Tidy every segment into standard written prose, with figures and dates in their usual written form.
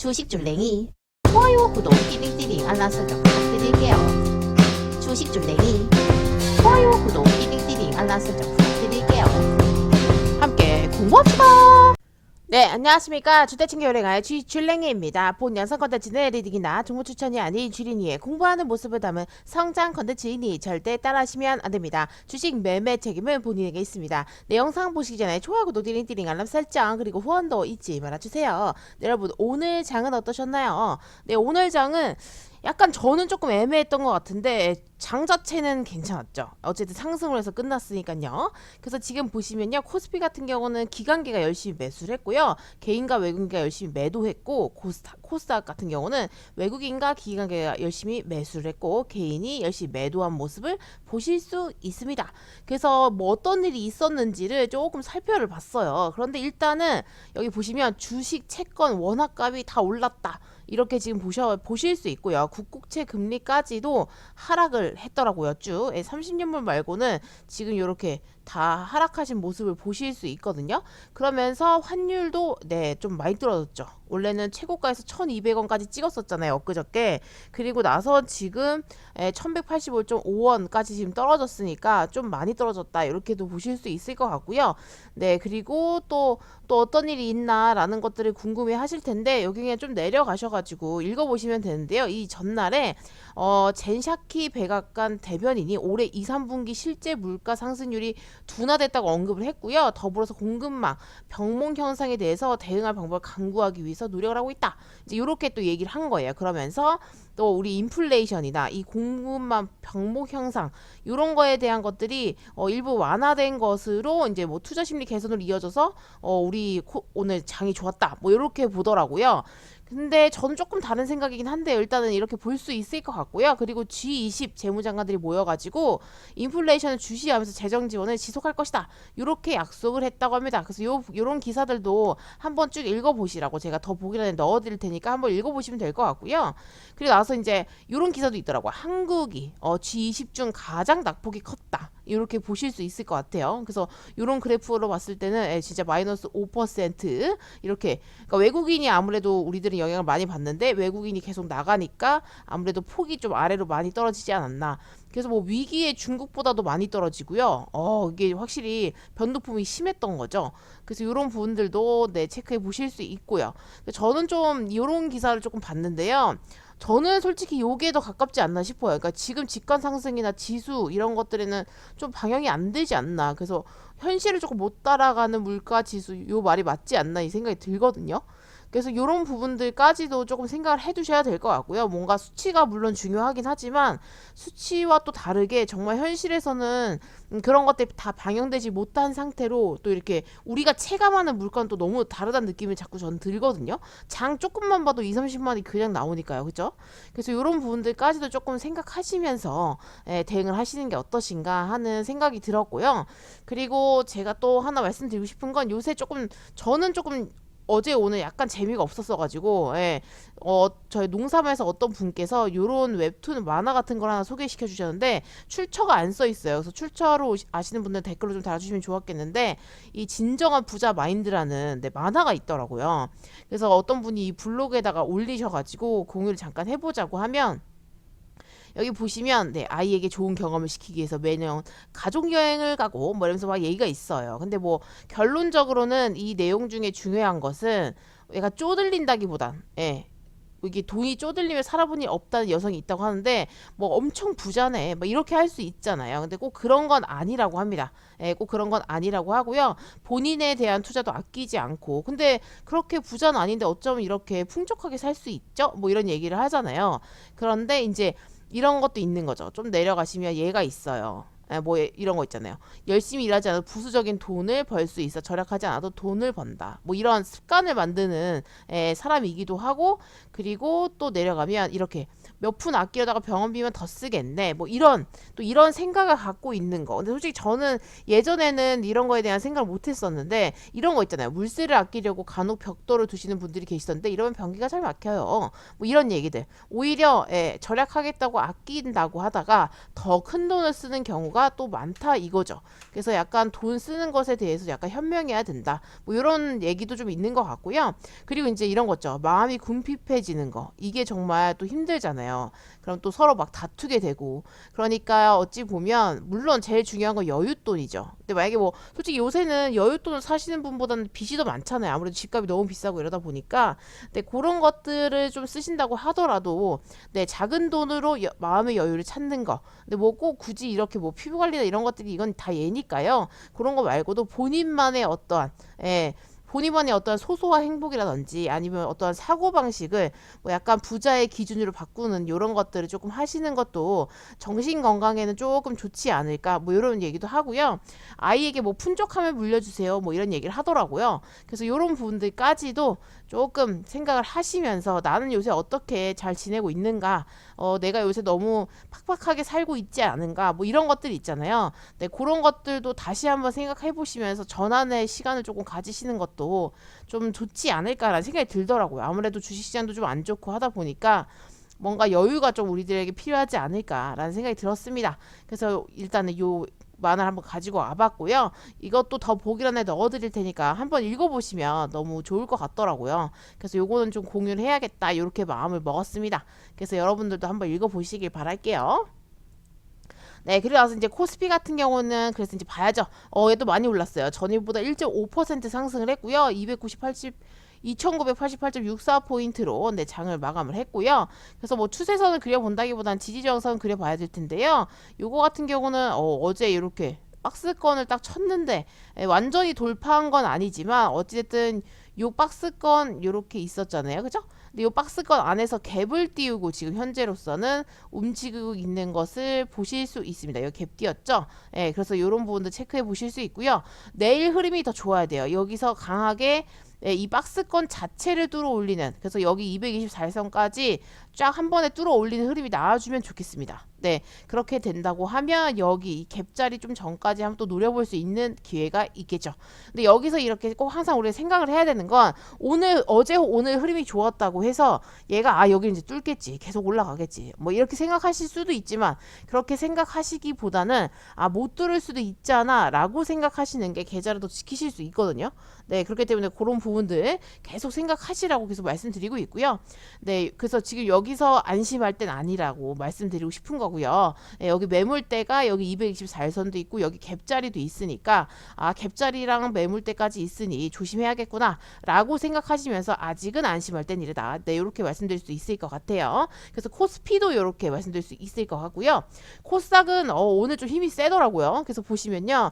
주식 줄랭이 좋아요, 구독, 띠링띠링 알람 설정 부탁드릴게요. 주식 줄랭이 좋아요, 구독, 띠링띠링 알람 설정 부탁드릴게요. 함께 공부합시다. 네, 안녕하십니까. 주택친구 요령아의 쥐줄랭이입니다. 본 영상 컨텐츠는 리딩이나 정보 추천이 아닌 쥐린이의 공부하는 모습을 담은 성장 컨텐츠이니 절대 따라하시면 안됩니다. 주식 매매 책임은 본인에게 있습니다. 내 영상 보시기 전에 좋아요, 구독, 띠링띠링 알람 설정 그리고 후원도 잊지 말아주세요. 네, 여러분 오늘 장은 어떠셨나요? 네, 오늘 장은 약간 저는 조금 애매했던 것 같은데 장 자체는 괜찮았죠. 어쨌든 상승을 해서 끝났으니까요. 그래서 지금 보시면요, 코스피 같은 경우는 기관계가 열심히 매수를 했고요, 개인과 외국인과 열심히 매도했고, 코스닥 같은 경우는 외국인과 기관계가 열심히 매수를 했고 개인이 열심히 매도한 모습을 보실 수 있습니다. 그래서 뭐 어떤 일이 있었는지를 조금 살펴를 봤어요. 그런데 일단은 여기 보시면 주식, 채권, 원화값이 다 올랐다, 이렇게 지금 보실 수 있고요. 국국채 금리까지도 하락을 했더라고요. 쭉 30년물 말고는 지금 이렇게 다 하락하신 모습을 보실 수 있거든요. 그러면서 환율도 좀 많이 떨어졌죠. 원래는 최고가에서 1200원까지 찍었었잖아요, 엊그저께. 그리고 나서 지금 1185.5원까지 지금 떨어졌으니까 좀 많이 떨어졌다, 이렇게도 보실 수 있을 것 같고요. 네, 그리고 또 어떤 일이 있나라는 것들을 궁금해 하실 텐데 여기 그냥 좀 내려가셔가지고 읽어보시면 되는데요. 이 전날에 젠샤키 백악관 대변인이 올해 2, 3분기 실제 물가 상승률이 둔화됐다고 언급을 했고요. 더불어서 공급망 병목 현상에 대해서 대응할 방법을 강구하기 위해서 노력을 하고 있다, 이제 이렇게 또 얘기를 한 거예요. 그러면서 또 우리 인플레이션이나 이 공급망 병목 현상 이런 거에 대한 것들이 일부 완화된 것으로 이제 뭐 투자 심리 개선으로 이어져서 우리 오늘 장이 좋았다, 뭐 이렇게 보더라고요. 근데 저는 조금 다른 생각이긴 한데 일단은 이렇게 볼 수 있을 것 같고요. 그리고 G20 재무장관들이 모여가지고 인플레이션을 주시하면서 재정 지원을 지속할 것이다, 이렇게 약속을 했다고 합니다. 그래서 요런 기사들도 한번 쭉 읽어보시라고 제가 더 보기란에 넣어드릴 테니까 한번 읽어보시면 될 것 같고요. 그리고 나서 이제 요런 기사도 있더라고요. 한국이 G20 중 가장 낙폭이 컸다, 이렇게 보실 수 있을 것 같아요. 그래서 이런 그래프로 봤을 때는 진짜 마이너스 5% 이렇게, 그러니까 외국인이 아무래도 우리들은 영향을 많이 받는데 외국인이 계속 나가니까 아무래도 폭이 좀 아래로 많이 떨어지지 않았나. 그래서 뭐 위기에 중국보다도 많이 떨어지고요. 이게 확실히 변동폭이 심했던 거죠. 그래서 이런 부분들도 체크해 보실 수 있고요. 저는 좀 이런 기사를 조금 봤는데요. 저는 솔직히 요게 더 가깝지 않나 싶어요. 그러니까 지금 집값 상승이나 지수 이런 것들에는 좀 방향이 안 되지 않나. 그래서 현실을 조금 못 따라가는 물가 지수, 요 말이 맞지 않나, 이 생각이 들거든요. 그래서 이런 부분들까지도 조금 생각을 해두셔야 될 것 같고요. 뭔가 수치가 물론 중요하긴 하지만 수치와 또 다르게 정말 현실에서는 그런 것들이 다 반영되지 못한 상태로 또 이렇게 우리가 체감하는 물가는 또 너무 다르다는 느낌이 자꾸 저는 들거든요. 장 조금만 봐도 2, 30만이 그냥 나오니까요. 그죠? 그래서 이런 부분들까지도 조금 생각하시면서 대응을 하시는 게 어떠신가 하는 생각이 들었고요. 그리고 제가 또 하나 말씀드리고 싶은 건 요새 저는 조금 어제 오늘 약간 재미가 없었어가지고 저희 농사마에서 어떤 분께서 요런 웹툰 만화 같은 걸 하나 소개시켜 주셨는데 출처가 안 써 있어요. 그래서 출처로 아시는 분들 댓글로 좀 달아주시면 좋았겠는데, 이 진정한 부자 마인드라는 만화가 있더라고요. 그래서 어떤 분이 이 블로그에다가 올리셔가지고 공유를 잠깐 해보자고 하면, 여기 보시면 아이에게 좋은 경험을 시키기 위해서 매년 가족여행을 가고 뭐 이러면서 막 얘기가 있어요. 근데 뭐 결론적으로는 이 내용 중에 중요한 것은 얘가 쪼들린다기보단 이게 돈이 쪼들리면 살아본 일 없다는 여성이 있다고 하는데, 뭐 엄청 부자네 뭐 이렇게 할 수 있잖아요. 근데 꼭 그런 건 아니라고 합니다. 꼭 그런 건 아니라고 하고요. 본인에 대한 투자도 아끼지 않고, 근데 그렇게 부자는 아닌데 어쩌면 이렇게 풍족하게 살 수 있죠? 뭐 이런 얘기를 하잖아요. 그런데 이제 이런 것도 있는 거죠. 좀 내려가시면 얘가 있어요. 뭐 이런 거 있잖아요. 열심히 일하지 않아도 부수적인 돈을 벌 수 있어. 절약하지 않아도 돈을 번다. 뭐 이런 습관을 만드는 사람이기도 하고, 그리고 또 내려가면 이렇게 몇 푼 아끼려다가 병원비만 더 쓰겠네. 뭐 이런 또 이런 생각을 갖고 있는 거. 근데 솔직히 저는 예전에는 이런 거에 대한 생각을 못 했었는데 이런 거 있잖아요. 물세를 아끼려고 간혹 벽돌을 두시는 분들이 계시던데 이러면 변기가 잘 막혀요. 뭐 이런 얘기들. 오히려 절약하겠다고 아낀다고 하다가 더 큰 돈을 쓰는 경우가 또 많다 이거죠. 그래서 약간 돈 쓰는 것에 대해서 약간 현명해야 된다. 뭐 이런 얘기도 좀 있는 것 같고요. 그리고 이제 이런 거죠. 마음이 궁핍해지는 거. 이게 정말 또 힘들잖아요. 그럼 또 서로 막 다투게 되고. 그러니까 어찌 보면 물론 제일 중요한 건 여윳돈이죠. 근데 만약에 뭐 솔직히 요새는 여윳돈을 사시는 분보다는 빚이 더 많잖아요. 아무래도 집값이 너무 비싸고 이러다 보니까. 근데 그런 것들을 좀 쓰신다고 하더라도 네, 작은 돈으로 마음의 여유를 찾는 거. 근데 뭐 꼭 굳이 이렇게 뭐 피부 관리나 이런 것들이 이건 다 예니까요. 그런 거 말고도 본인만의 어떠한 본인만의 어떤 소소한 행복이라든지 아니면 어떠한 사고방식을 뭐 약간 부자의 기준으로 바꾸는 이런 것들을 조금 하시는 것도 정신 건강에는 조금 좋지 않을까 뭐 이런 얘기도 하고요. 아이에게 뭐 푼족함을 물려주세요 뭐 이런 얘기를 하더라고요. 그래서 이런 부분들까지도 조금 생각을 하시면서 나는 요새 어떻게 잘 지내고 있는가 내가 요새 너무 팍팍하게 살고 있지 않은가 뭐 이런 것들 있잖아요. 네, 그런 것들도 다시 한번 생각해 보시면서 전환의 시간을 조금 가지시는 것도 좀 좋지 않을까라는 생각이 들더라고요. 아무래도 주식시장도 좀 안 좋고 하다 보니까 뭔가 여유가 좀 우리들에게 필요하지 않을까라는 생각이 들었습니다. 그래서 일단은 요 만화를 한번 가지고 와봤고요. 이것도 더 보기란에 넣어드릴 테니까 한번 읽어보시면 너무 좋을 것 같더라고요. 그래서 요거는 좀 공유를 해야겠다 이렇게 마음을 먹었습니다. 그래서 여러분들도 한번 읽어보시길 바랄게요. 네, 그리고 나서 이제 코스피 같은 경우는 그래서 이제 봐야죠. 얘도 많이 올랐어요. 전일보다 1.5% 상승을 했고요. 2988.64포인트로 네, 장을 마감을 했고요. 그래서 뭐 추세선을 그려본다기보단 지지저항선을 그려봐야 될 텐데요. 요거 같은 경우는 어제 이렇게 박스권을 딱 쳤는데 완전히 돌파한 건 아니지만 어찌됐든 요 박스권 요렇게 있었잖아요. 그죠? 근데 요 박스권 안에서 갭을 띄우고 지금 현재로서는 움직이고 있는 것을 보실 수 있습니다. 여기 갭 띄었죠? 예, 그래서 요런 부분도 체크해 보실 수 있고요. 내일 흐름이 더 좋아야 돼요. 여기서 강하게 이 박스권 자체를 뚫어 올리는 그래서 여기 224선까지 쫙 한 번에 뚫어 올리는 흐름이 나와주면 좋겠습니다. 네, 그렇게 된다고 하면 여기 이 갭자리 좀 전까지 한번 또 노려볼 수 있는 기회가 있겠죠. 근데 여기서 이렇게 꼭 항상 우리가 생각을 해야 되는 건 어제 오늘 흐름이 좋았다고 해서 얘가 여기 이제 뚫겠지 계속 올라가겠지 뭐 이렇게 생각하실 수도 있지만 그렇게 생각하시기보다는 못 뚫을 수도 있잖아 라고 생각하시는 게 계좌라도 지키실 수 있거든요. 네, 그렇기 때문에 그런 부분들 계속 생각하시라고 계속 말씀드리고 있고요. 네, 그래서 지금 여기서 안심할 땐 아니라고 말씀드리고 싶은 거고요. 네, 여기 매물대가 여기 224일선도 있고 여기 갭자리도 있으니까 갭자리랑 매물대까지 있으니 조심해야겠구나 라고 생각하시면서 아직은 안심할 땐 이르다. 네, 이렇게 말씀드릴 수 있을 것 같아요. 그래서 코스피도 이렇게 말씀드릴 수 있을 것 같고요. 코스닥은 오늘 좀 힘이 세더라고요. 그래서 보시면요.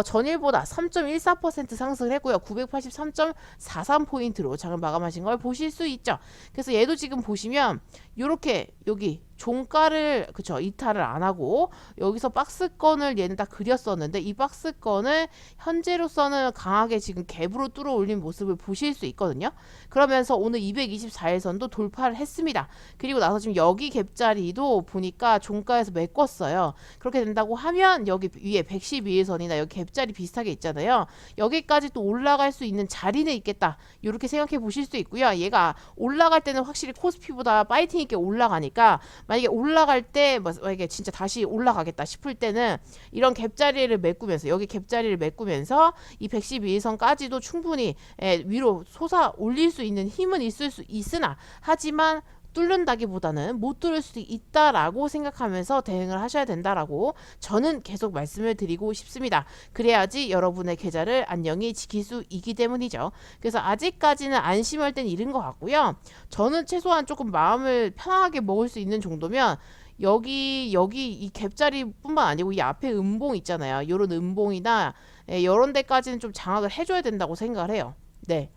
전일보다 3.14% 상승을 했고요. 983.43포인트로 장을 마감하신 걸 보실 수 있죠. 그래서 얘도 지금 보시면 요렇게 여기 종가를 그쵸 이탈을 안 하고 여기서 박스권을 얘는 딱 그렸었는데 이 박스권을 현재로서는 강하게 지금 갭으로 뚫어 올린 모습을 보실 수 있거든요. 그러면서 오늘 224일선도 돌파를 했습니다. 그리고 나서 지금 여기 갭자리도 보니까 종가에서 메꿨어요. 그렇게 된다고 하면 여기 위에 112일선이나 여기 갭자리 비슷하게 있잖아요. 여기까지 또 올라갈 수 있는 자리는 있겠다. 이렇게 생각해 보실 수 있고요. 얘가 올라갈 때는 확실히 코스피보다 파이팅 있게 올라가니까 만약에 올라갈 때 만약에 진짜 다시 올라가겠다 싶을 때는 이런 갭자리를 메꾸면서 여기 갭자리를 메꾸면서 이 112일선까지도 충분히 위로 솟아 올릴 수 있는 힘은 있으나 하지만 뚫는다기보다는 못 뚫을 수도 있다라고 생각하면서 대응을 하셔야 된다라고 저는 계속 말씀을 드리고 싶습니다. 그래야지 여러분의 계좌를 안녕히 지킬 수 있기 때문이죠. 그래서 아직까지는 안심할 땐 이른 것 같고요. 저는 최소한 조금 마음을 편하게 먹을 수 있는 정도면 여기 이 갭자리뿐만 아니고 이 앞에 음봉 있잖아요. 요런 음봉이나 요런 데까지는 좀 장악을 해줘야 된다고 생각을 해요. 네.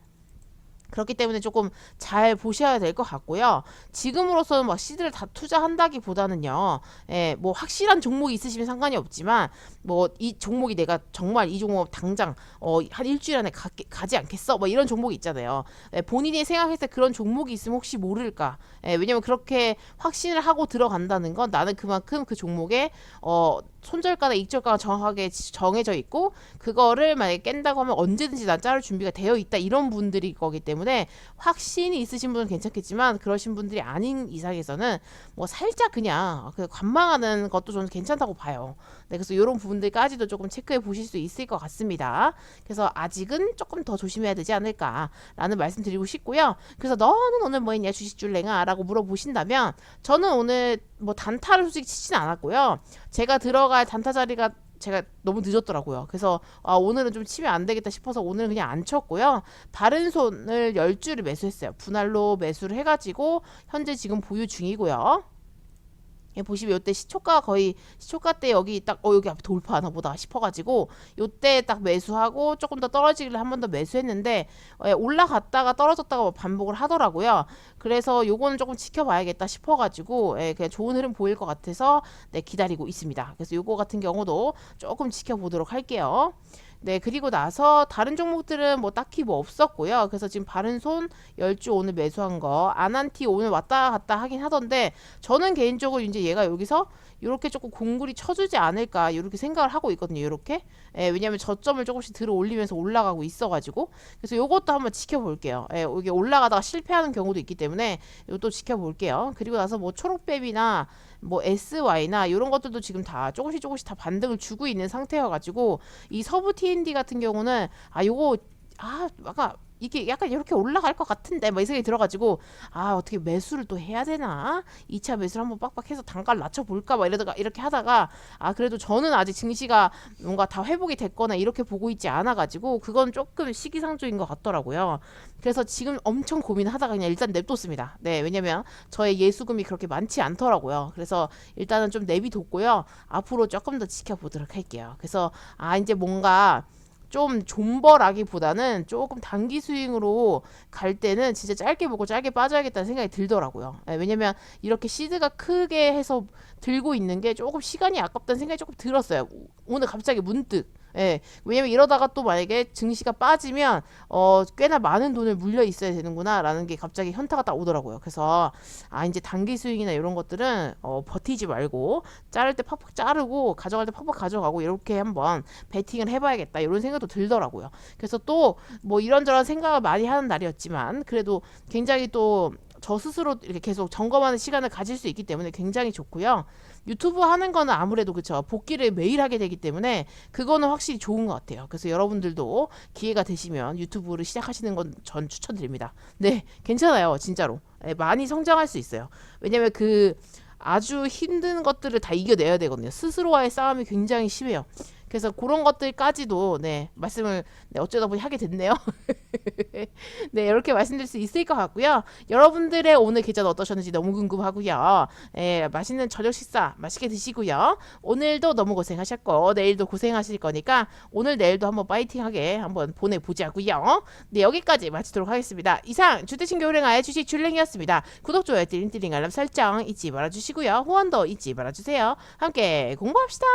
그렇기 때문에 조금 잘 보셔야 될 것 같고요. 지금으로서는 막 시드를 다 투자한다기보다는요, 예, 뭐 확실한 종목이 있으시면 상관이 없지만, 뭐 이 종목이 내가 정말 이 종목 당장 한 일주일 안에 가지 않겠어, 뭐 이런 종목이 있잖아요. 예, 본인이 생각했을 때 그런 종목이 있으면 혹시 모를까? 예, 왜냐면 그렇게 확신을 하고 들어간다는 건 나는 그만큼 그 종목에 손절가나 익절가가 정확하게 정해져 있고 그거를 만약에 깬다고 하면 언제든지 난 자를 준비가 되어 있다 이런 분들이 거기 때문에 확신이 있으신 분은 괜찮겠지만 그러신 분들이 아닌 이상에서는 뭐 살짝 그냥 그 관망하는 것도 저는 괜찮다고 봐요. 네, 그래서 이런 부분들까지도 조금 체크해 보실 수 있을 것 같습니다. 그래서 아직은 조금 더 조심해야 되지 않을까라는 말씀 드리고 싶고요. 그래서 너는 오늘 뭐 했냐 주식줄랭아 라고 물어보신다면 저는 오늘 뭐 단타를 솔직히 치진 않았고요. 제가 들어갈 단타 자리가 제가 너무 늦었더라고요. 그래서 오늘은 좀 치면 안 되겠다 싶어서 오늘은 그냥 안 쳤고요. 다른 손을 10주를 매수했어요. 분할로 매수를 해가지고 현재 지금 보유 중이고요. 보시면 요때 시초가 거의 시초가 때 여기 딱 여기 앞에 돌파하나 보다 싶어가지고 요때 딱 매수하고 조금 더 떨어지길래 한 번 더 매수했는데 올라갔다가 떨어졌다가 반복을 하더라고요. 그래서 요거는 조금 지켜봐야겠다 싶어가지고 그냥 좋은 흐름 보일 것 같아서 네, 기다리고 있습니다. 그래서 요거 같은 경우도 조금 지켜보도록 할게요. 네, 그리고 나서 다른 종목들은 뭐 딱히 뭐 없었고요. 그래서 지금 바른손 10주 오늘 매수한 거, 아난티 오늘 왔다 갔다 하긴 하던데 저는 개인적으로 이제 얘가 여기서 이렇게 조금 공굴이 쳐주지 않을까 이렇게 생각을 하고 있거든요. 이렇게 왜냐하면 저점을 조금씩 들어 올리면서 올라가고 있어가지고 그래서 요것도 한번 지켜볼게요. 이게 올라가다가 실패하는 경우도 있기 때문에 이것도 지켜볼게요. 그리고 나서 뭐 초록뱀이나 뭐 SY나 이런 것들도 지금 다 조금씩 다 반등을 주고 있는 상태여가지고 이 서부 TND 같은 경우는 요거 아까 이게 약간 이렇게 올라갈 것 같은데 뭐 이 생각이 들어가지고 어떻게 매수를 또 해야 되나 2차 매수를 한번 빡빡해서 단가를 낮춰볼까 막 이러다가 이렇게 하다가 그래도 저는 아직 증시가 뭔가 다 회복이 됐거나 이렇게 보고 있지 않아가지고 그건 조금 시기상조인 것 같더라고요. 그래서 지금 엄청 고민하다가 그냥 일단 냅뒀습니다. 네, 왜냐면 저의 예수금이 그렇게 많지 않더라고요. 그래서 일단은 좀 내비뒀고요. 앞으로 조금 더 지켜보도록 할게요. 그래서 이제 뭔가 좀 존버라기보다는 조금 단기 스윙으로 갈 때는 진짜 짧게 보고 짧게 빠져야겠다는 생각이 들더라고요. 왜냐면 이렇게 시드가 크게 해서 들고 있는 게 조금 시간이 아깝다는 생각이 조금 들었어요. 오늘 갑자기 문득. 왜냐면 이러다가 또 만약에 증시가 빠지면 꽤나 많은 돈을 물려 있어야 되는구나 라는 게 갑자기 현타가 딱 오더라고요. 그래서 이제 단기 스윙이나 이런 것들은 버티지 말고 자를 때 팍팍 자르고 가져갈 때 팍팍 가져가고 이렇게 한번 베팅을 해봐야겠다 이런 생각도 들더라고요. 그래서 또 뭐 이런저런 생각을 많이 하는 날이었지만 그래도 굉장히 또 저 스스로 이렇게 계속 점검하는 시간을 가질 수 있기 때문에 굉장히 좋고요. 유튜브 하는 거는 아무래도 그쵸 복귀를 매일 하게 되기 때문에 그거는 확실히 좋은 것 같아요. 그래서 여러분들도 기회가 되시면 유튜브를 시작하시는 건 전 추천드립니다. 네, 괜찮아요, 진짜로. 많이 성장할 수 있어요. 왜냐면 그 아주 힘든 것들을 다 이겨내야 되거든요. 스스로와의 싸움이 굉장히 심해요. 그래서 그런 것들까지도 말씀을 어쩌다 보니 하게 됐네요. 네, 이렇게 말씀드릴 수 있을 것 같고요. 여러분들의 오늘 계절 어떠셨는지 너무 궁금하고요. 맛있는 저녁 식사 맛있게 드시고요. 오늘도 너무 고생하셨고 내일도 고생하실 거니까 오늘 내일도 한번 파이팅하게 한번 보내보자고요. 네, 여기까지 마치도록 하겠습니다. 이상 주택신교 은행아의 주식 줄랭이었습니다. 구독, 좋아요, 띠링띠링 알람 설정 잊지 말아주시고요. 후원도 잊지 말아주세요. 함께 공부합시다.